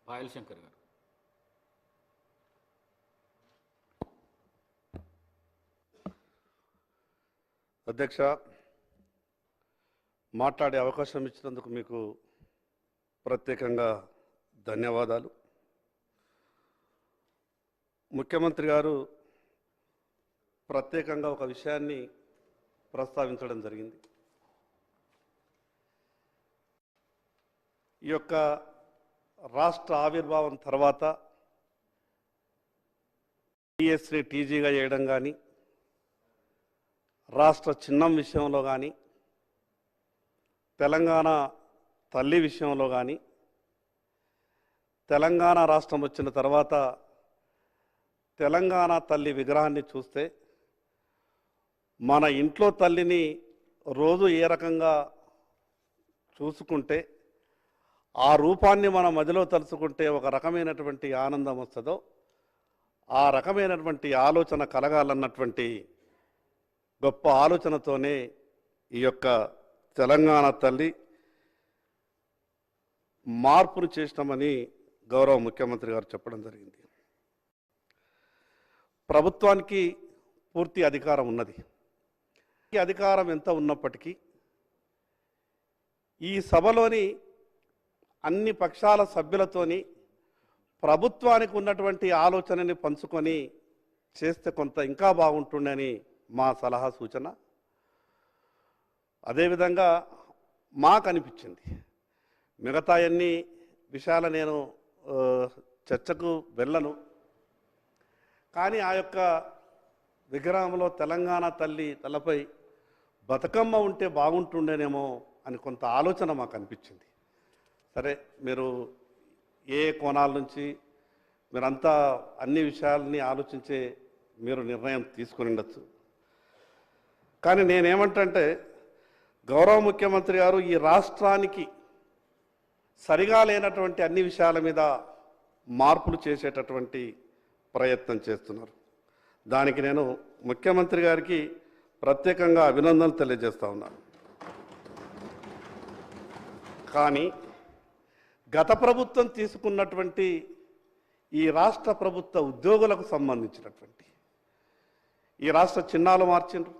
పాయల్ శంకర్ గారు. అధ్యక్ష, మాట్లాడే అవకాశం ఇచ్చినందుకు మీకు ప్రత్యేకంగా ధన్యవాదాలు. ముఖ్యమంత్రి గారు ప్రత్యేకంగా ఒక విషయాన్ని ప్రస్తావించడం జరిగింది. ఈ యొక్క రాష్ట్ర ఆవిర్భావం తర్వాత టీఎస్ని టీజీగా చేయడం కానీ, రాష్ట్ర చిహ్నం విషయంలో కానీ, తెలంగాణ తల్లి విషయంలో కానీ, తెలంగాణ రాష్ట్రం వచ్చిన తర్వాత తెలంగాణ తల్లి విగ్రహాన్ని చూస్తే మన ఇంట్లో తల్లిని రోజు ఏ రకంగా చూసుకుంటే ఆ రూపాన్ని మన మదిలో తలుచుకుంటే ఒక రకమైనటువంటి ఆనందం వస్తుందో ఆ రకమైనటువంటి ఆలోచన కలగాలన్నటువంటి గొప్ప ఆలోచనతోనే ఈ యొక్క తెలంగాణ తల్లి మార్పును చేసినామని గౌరవ ముఖ్యమంత్రి గారు చెప్పడం జరిగింది. ప్రభుత్వానికి పూర్తి అధికారం ఉన్నది. ఈ అధికారం ఎంత ఉన్నప్పటికీ ఈ సభలోని అన్ని పక్షాల సభ్యులతోని ప్రభుత్వానికి ఉన్నటువంటి ఆలోచనని పంచుకొని చేస్తే కొంత ఇంకా బాగుంటుందని మా సలహా సూచన. అదేవిధంగా మాకు అనిపించింది, మిగతా అన్ని విషయాలు నేను చర్చకు వెళ్ళను, కానీ ఆ యొక్క విగ్రహంలో తెలంగాణ తల్లి తలపై బతుకమ్మ ఉంటే బాగుంటుండేనేమో అని కొంత ఆలోచన మాకు అనిపించింది. సరే, మీరు ఏ కోణాల నుంచి మీరంతా అన్ని విషయాలని ఆలోచించే మీరు నిర్ణయం తీసుకుని ఉండొచ్చు. కానీ నేనేమంటే, గౌరవ ముఖ్యమంత్రి గారు ఈ రాష్ట్రానికి సరిగా లేనటువంటి అన్ని విషయాల మీద మార్పులు చేసేటటువంటి ప్రయత్నం చేస్తున్నారు. దానికి నేను ముఖ్యమంత్రి గారికి ప్రత్యేకంగా అభినందనలు తెలియజేస్తా ఉన్నాను. కానీ గత ప్రభుత్వం తీసుకున్నటువంటి ఈ రాష్ట్ర ప్రభుత్వ ఉద్యోగులకు సంబంధించినటువంటి ఈ రాష్ట్ర చిహ్నాలు మార్చిండ్రు,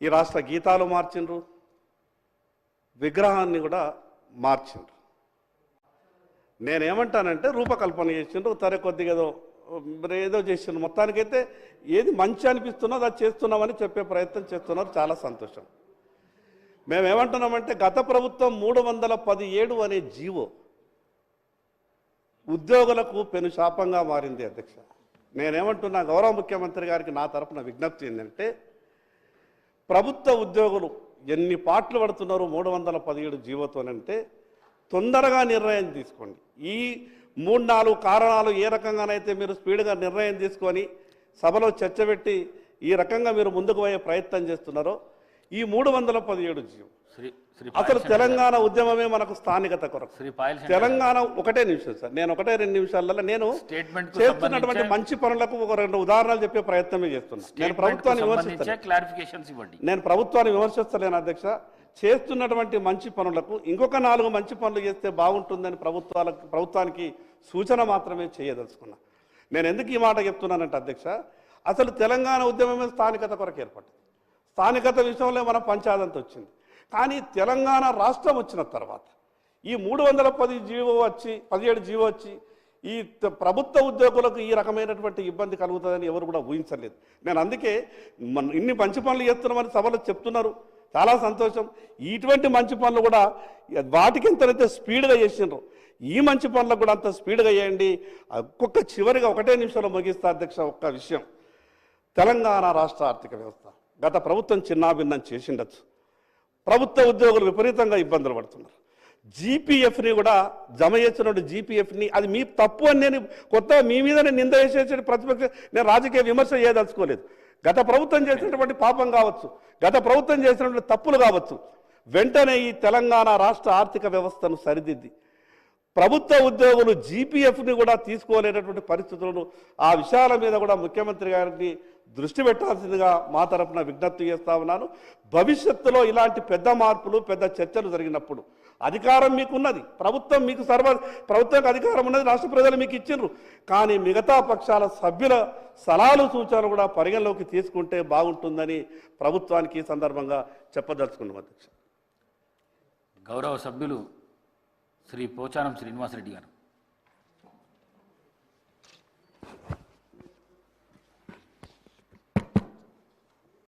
ఈ రాష్ట్ర గీతాలు మార్చిండ్రు, విగ్రహాన్ని కూడా మార్చిండ్రు. నేనేమంటానంటే, రూపకల్పన చేసిండ్రు, తరే కొద్దిగా ఏదో చేసిండ్రు. మొత్తానికైతే ఏది మంచి అనిపిస్తున్నదో అది చేస్తున్నామని చెప్పే ప్రయత్నం చేస్తున్నారు. చాలా సంతోషం. మేమేమంటున్నామంటే, గత ప్రభుత్వం 317 అనే జీవో ఉద్యోగులకు పెను శాపంగా మారింది. అధ్యక్ష, నేనేమంటున్నా, గౌరవ ముఖ్యమంత్రి గారికి నా తరఫున విజ్ఞప్తి ఏంటంటే, ప్రభుత్వ ఉద్యోగులు ఎన్ని పాటలు పడుతున్నారు 317 జీవోతోనంటే తొందరగా నిర్ణయం తీసుకోండి. ఈ 3-4 కారణాలు ఏ రకంగానైతే మీరు స్పీడ్గా నిర్ణయం తీసుకొని సభలో చర్చ పెట్టి ఈ రకంగా మీరు ముందుకు పోయే ప్రయత్నం చేస్తున్నారో, ఈ 317 జీవో అసలు తెలంగాణ ఉద్యమమే మనకు స్థానికత కొరకు. తెలంగాణ ఒకటే నిమిషం సార్, నేను 1-2 నిమిషాలలో నేను చేస్తున్నటువంటి మంచి పనులకు ఒక 2 ఉదాహరణలు చెప్పే ప్రయత్నమే చేస్తున్నాను. నేను ప్రభుత్వాన్ని విమర్శిస్తలేను అధ్యక్ష. చేస్తున్నటువంటి మంచి పనులకు ఇంకొక 4 మంచి పనులు చేస్తే బాగుంటుందని ప్రభుత్వానికి సూచన మాత్రమే చేయదలుచుకున్నా. నేను ఎందుకు ఈ మాట చెప్తున్నానంటే అధ్యక్ష, అసలు తెలంగాణ ఉద్యమమే స్థానికత కొరకు ఏర్పడింది. స్థానికత విషయంలో మన పంచాయతీ వచ్చింది. కానీ తెలంగాణ రాష్ట్రం వచ్చిన తర్వాత ఈ 317 జీవో వచ్చి ఈ ప్రభుత్వ ఉద్యోగులకు ఈ రకమైనటువంటి ఇబ్బంది కలుగుతుందని ఎవరు కూడా ఊహించలేదు. నేను అందుకే ఇన్ని మంచి పనులు చేస్తున్నామని సభలో చెప్తున్నారు, చాలా సంతోషం. ఇటువంటి మంచి పనులు కూడా వాటికి ఎంతైతే స్పీడ్గా చేసినారో ఈ మంచి పనులకు కూడా అంత స్పీడ్గా చేయండి. ఒక్కొక్క చివరిగా 1 నిమిషంలో ముగిస్తా అధ్యక్ష. ఒక్క విషయం, తెలంగాణ రాష్ట్ర ఆర్థిక వ్యవస్థ గత ప్రభుత్వం చిన్నాభిన్నం చేసిండొచ్చు, ప్రభుత్వ ఉద్యోగులు విపరీతంగా ఇబ్బందులు పడుతున్నారు. జీపీఎఫ్ని కూడా జమ చేస్తున్న జీపీఎఫ్ని అది మీ తప్పు అని నేను కొత్తగా మీ మీద నింద వేసేసి ప్రతిపక్ష నేను రాజకీయ విమర్శ చేయదలుచుకోలేదు. గత ప్రభుత్వం చేసినటువంటి పాపం కావచ్చు, గత ప్రభుత్వం చేసినటువంటి తప్పులు కావచ్చు, వెంటనే ఈ తెలంగాణ రాష్ట్ర ఆర్థిక వ్యవస్థను సరిదిద్ది ప్రభుత్వ ఉద్యోగులు జీపీఎఫ్ని కూడా తీసుకోలేనటువంటి పరిస్థితులను ఆ విషయాల మీద కూడా ముఖ్యమంత్రి గారిని దృష్టి పెట్టాల్సిందిగా మా తరపున విజ్ఞప్తి చేస్తా ఉన్నాను. భవిష్యత్తులో ఇలాంటి పెద్ద మార్పులు, పెద్ద చర్చలు జరిగినప్పుడు అధికారం మీకున్నది, ప్రభుత్వానికి అధికారం ఉన్నది, రాష్ట్ర ప్రజలు మీకు ఇచ్చిండ్రు. కానీ మిగతా పక్షాల సభ్యుల సలహాలు, సూచనలు కూడా పరిగణలోకి తీసుకుంటే బాగుంటుందని ప్రభుత్వానికి ఈ సందర్భంగా చెప్పదలుచుకున్నాం అధ్యక్ష. గౌరవ సభ్యులు శ్రీ పోచారం శ్రీనివాసరెడ్డి గారు.